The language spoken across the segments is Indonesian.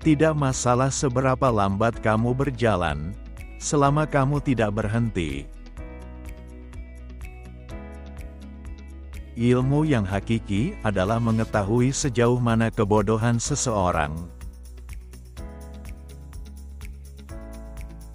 Tidak masalah seberapa lambat kamu berjalan, selama kamu tidak berhenti. Ilmu yang hakiki adalah mengetahui sejauh mana kebodohan seseorang.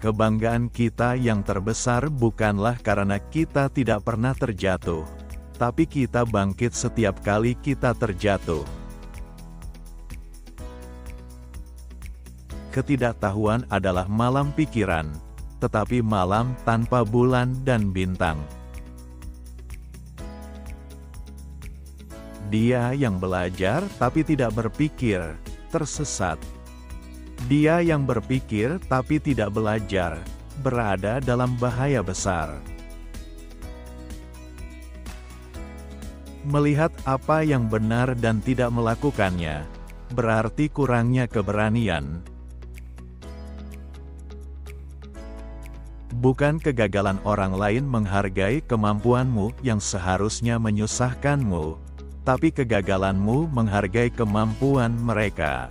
Kebanggaan kita yang terbesar bukanlah karena kita tidak pernah terjatuh, tapi kita bangkit setiap kali kita terjatuh. Ketidaktahuan adalah malam pikiran, tetapi malam tanpa bulan dan bintang. Dia yang belajar tapi tidak berpikir, tersesat. Dia yang berpikir tapi tidak belajar, berada dalam bahaya besar. Melihat apa yang benar dan tidak melakukannya, berarti kurangnya keberanian. Bukan kegagalan orang lain menghargai kemampuanmu yang seharusnya menyusahkanmu, tapi kegagalanmu menghargai kemampuan mereka.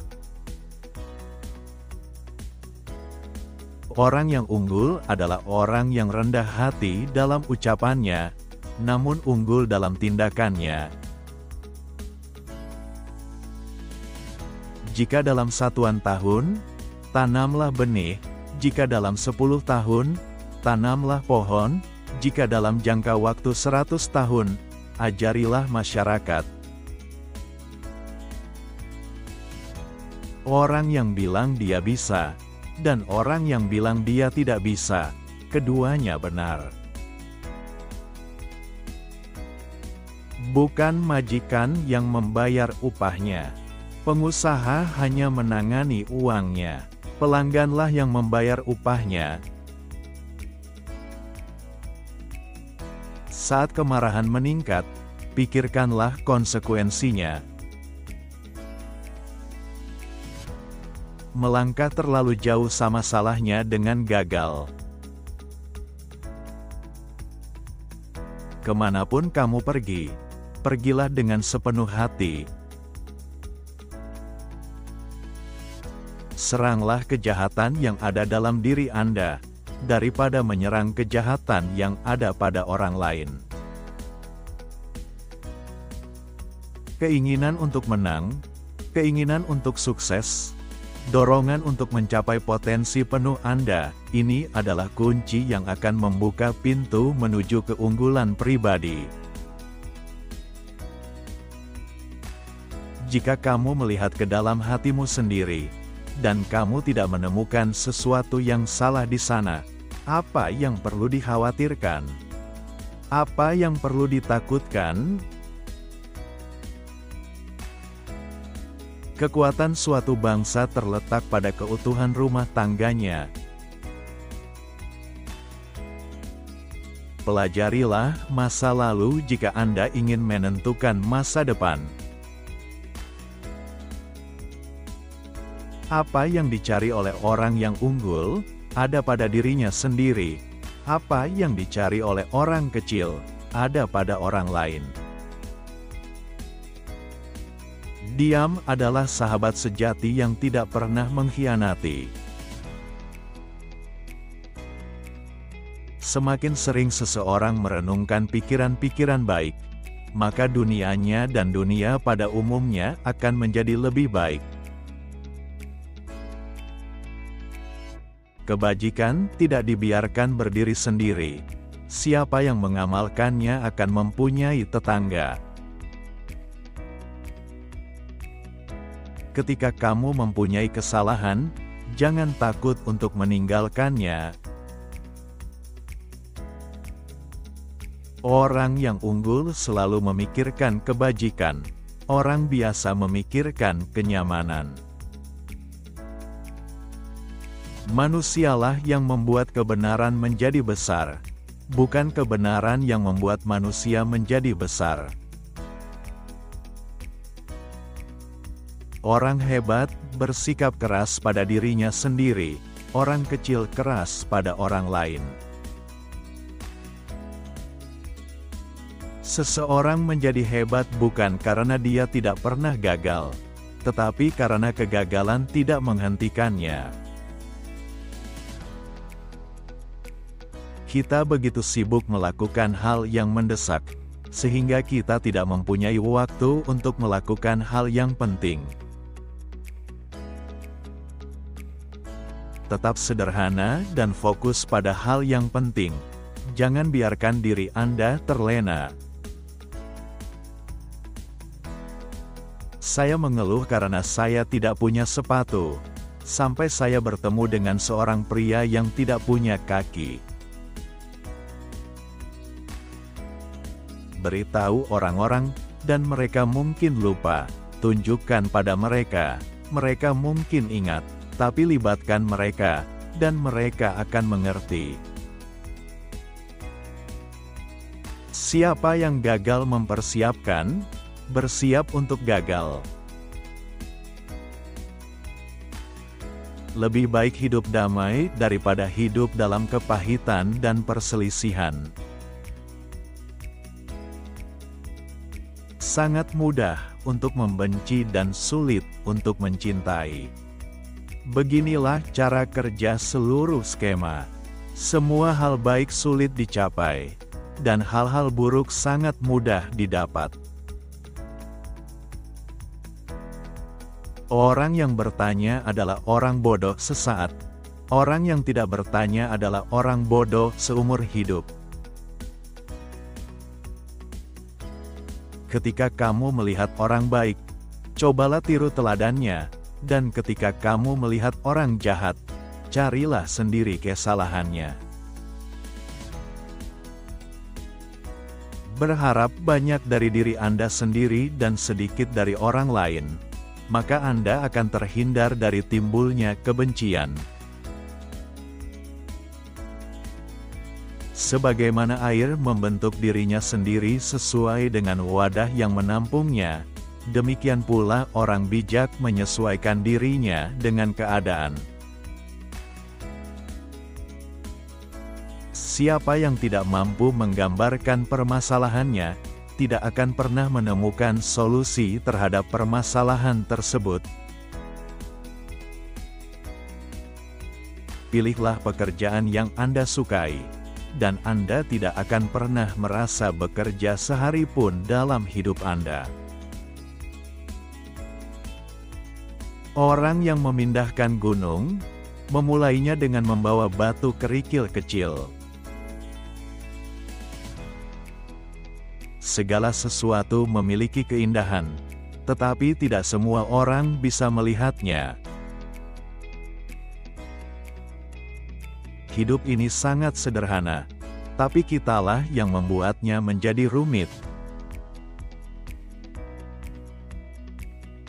Orang yang unggul adalah orang yang rendah hati dalam ucapannya, namun unggul dalam tindakannya. Jika dalam 1 tahun, tanamlah benih; jika dalam 10 tahun, tanamlah pohon; jika dalam jangka waktu 100 tahun, ajarilah masyarakat. Orang yang bilang dia bisa, dan orang yang bilang dia tidak bisa, keduanya benar. Bukan majikan yang membayar upahnya. Pengusaha hanya menangani uangnya. Pelangganlah yang membayar upahnya. Saat kemarahan meningkat, pikirkanlah konsekuensinya. Melangkah terlalu jauh sama salahnya dengan gagal. Kemanapun kamu pergi, pergilah dengan sepenuh hati. Seranglah kejahatan yang ada dalam diri Anda, daripada menyerang kejahatan yang ada pada orang lain. Keinginan untuk menang, keinginan untuk sukses, dorongan untuk mencapai potensi penuh Anda, ini adalah kunci yang akan membuka pintu menuju keunggulan pribadi. Jika kamu melihat ke dalam hatimu sendiri, dan kamu tidak menemukan sesuatu yang salah di sana, apa yang perlu dikhawatirkan? Apa yang perlu ditakutkan? Kekuatan suatu bangsa terletak pada keutuhan rumah tangganya. Pelajarilah masa lalu jika Anda ingin menentukan masa depan. Apa yang dicari oleh orang yang unggul, ada pada dirinya sendiri. Apa yang dicari oleh orang kecil, ada pada orang lain. Diam adalah sahabat sejati yang tidak pernah mengkhianati. Semakin sering seseorang merenungkan pikiran-pikiran baik, maka dunianya dan dunia pada umumnya akan menjadi lebih baik. Kebajikan tidak dibiarkan berdiri sendiri. Siapa yang mengamalkannya akan mempunyai tetangga. Ketika kamu mempunyai kesalahan, jangan takut untuk meninggalkannya. Orang yang unggul selalu memikirkan kebajikan. Orang biasa memikirkan kenyamanan. Manusialah yang membuat kebenaran menjadi besar, bukan kebenaran yang membuat manusia menjadi besar. Orang hebat bersikap keras pada dirinya sendiri, orang kecil keras pada orang lain. Seseorang menjadi hebat bukan karena dia tidak pernah gagal, tetapi karena kegagalan tidak menghentikannya. Kita begitu sibuk melakukan hal yang mendesak, sehingga kita tidak mempunyai waktu untuk melakukan hal yang penting. Tetap sederhana dan fokus pada hal yang penting. Jangan biarkan diri Anda terlena. Saya mengeluh karena saya tidak punya sepatu, sampai saya bertemu dengan seorang pria yang tidak punya kaki. Beritahu orang-orang, dan mereka mungkin lupa. Tunjukkan pada mereka, mereka mungkin ingat. Tapi libatkan mereka, dan mereka akan mengerti. Siapa yang gagal mempersiapkan, bersiap untuk gagal. Lebih baik hidup damai daripada hidup dalam kepahitan dan perselisihan. Sangat mudah untuk membenci dan sulit untuk mencintai. Beginilah cara kerja seluruh skema. Semua hal baik sulit dicapai, dan hal-hal buruk sangat mudah didapat. Orang yang bertanya adalah orang bodoh sesaat. Orang yang tidak bertanya adalah orang bodoh seumur hidup. Ketika kamu melihat orang baik, cobalah tiru teladannya. Dan ketika kamu melihat orang jahat, carilah sendiri kesalahannya. Berharap banyak dari diri Anda sendiri dan sedikit dari orang lain, maka Anda akan terhindar dari timbulnya kebencian. Sebagaimana air membentuk dirinya sendiri sesuai dengan wadah yang menampungnya, demikian pula orang bijak menyesuaikan dirinya dengan keadaan. Siapa yang tidak mampu menggambarkan permasalahannya, tidak akan pernah menemukan solusi terhadap permasalahan tersebut. Pilihlah pekerjaan yang Anda sukai, dan Anda tidak akan pernah merasa bekerja sehari pun dalam hidup Anda. Orang yang memindahkan gunung, memulainya dengan membawa batu kerikil kecil. Segala sesuatu memiliki keindahan, tetapi tidak semua orang bisa melihatnya. Hidup ini sangat sederhana, tapi kitalah yang membuatnya menjadi rumit.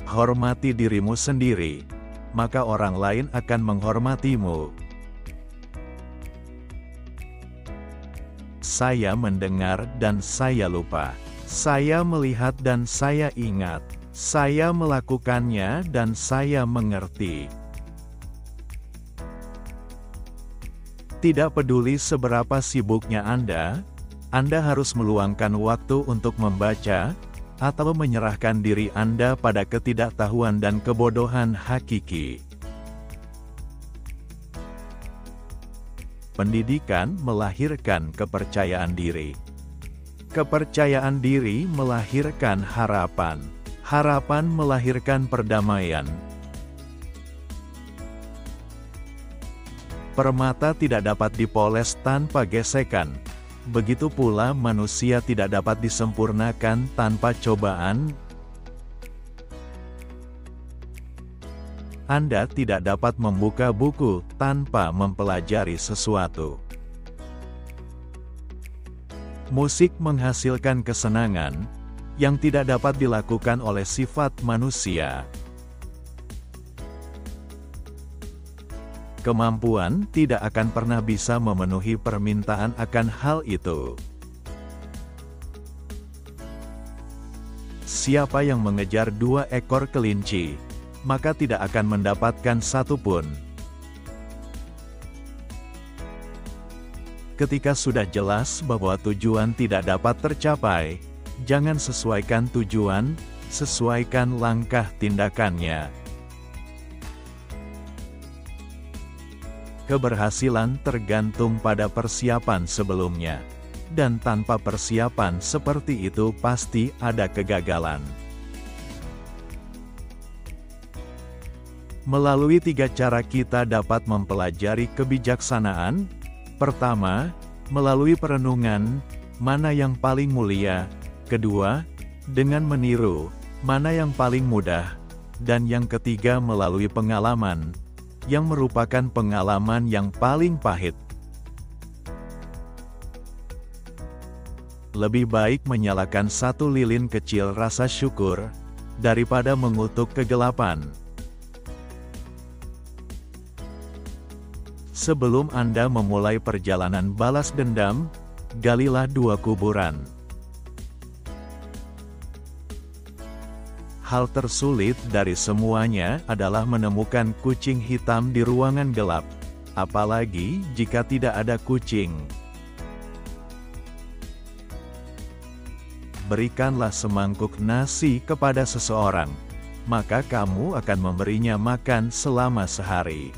Hormati dirimu sendiri, maka orang lain akan menghormatimu. Saya mendengar dan saya lupa. Saya melihat dan saya ingat. Saya melakukannya dan saya mengerti. Tidak peduli seberapa sibuknya Anda harus meluangkan waktu untuk membaca, atau menyerahkan diri Anda pada ketidaktahuan dan kebodohan hakiki. Pendidikan melahirkan kepercayaan diri. Kepercayaan diri melahirkan harapan. Harapan melahirkan perdamaian. Permata tidak dapat dipoles tanpa gesekan. Begitu pula manusia tidak dapat disempurnakan tanpa cobaan. Anda tidak dapat membuka buku tanpa mempelajari sesuatu. Musik menghasilkan kesenangan yang tidak dapat dilakukan oleh sifat manusia. Kemampuan tidak akan pernah bisa memenuhi permintaan akan hal itu. Siapa yang mengejar 2 ekor kelinci, maka tidak akan mendapatkan satu pun. Ketika sudah jelas bahwa tujuan tidak dapat tercapai, jangan sesuaikan tujuan, sesuaikan langkah tindakannya. Keberhasilan tergantung pada persiapan sebelumnya. Dan tanpa persiapan seperti itu pasti ada kegagalan. Melalui 3 cara kita dapat mempelajari kebijaksanaan. Pertama, melalui perenungan, mana yang paling mulia. Kedua, dengan meniru, mana yang paling mudah. Dan yang ketiga melalui pengalaman, yang merupakan pengalaman yang paling pahit. Lebih baik menyalakan satu lilin kecil rasa syukur, daripada mengutuk kegelapan. Sebelum Anda memulai perjalanan balas dendam, galilah 2 kuburan. Hal tersulit dari semuanya adalah menemukan kucing hitam di ruangan gelap, apalagi jika tidak ada kucing. Berikanlah semangkuk nasi kepada seseorang, maka kamu akan memberinya makan selama sehari.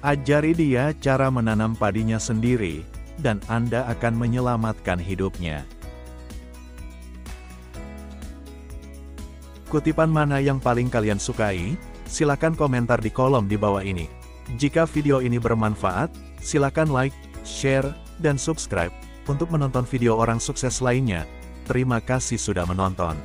Ajari dia cara menanam padinya sendiri, dan Anda akan menyelamatkan hidupnya. Kutipan mana yang paling kalian sukai? Silakan komentar di kolom di bawah ini. Jika video ini bermanfaat, silakan like, share, dan subscribe untuk menonton video orang sukses lainnya. Terima kasih sudah menonton.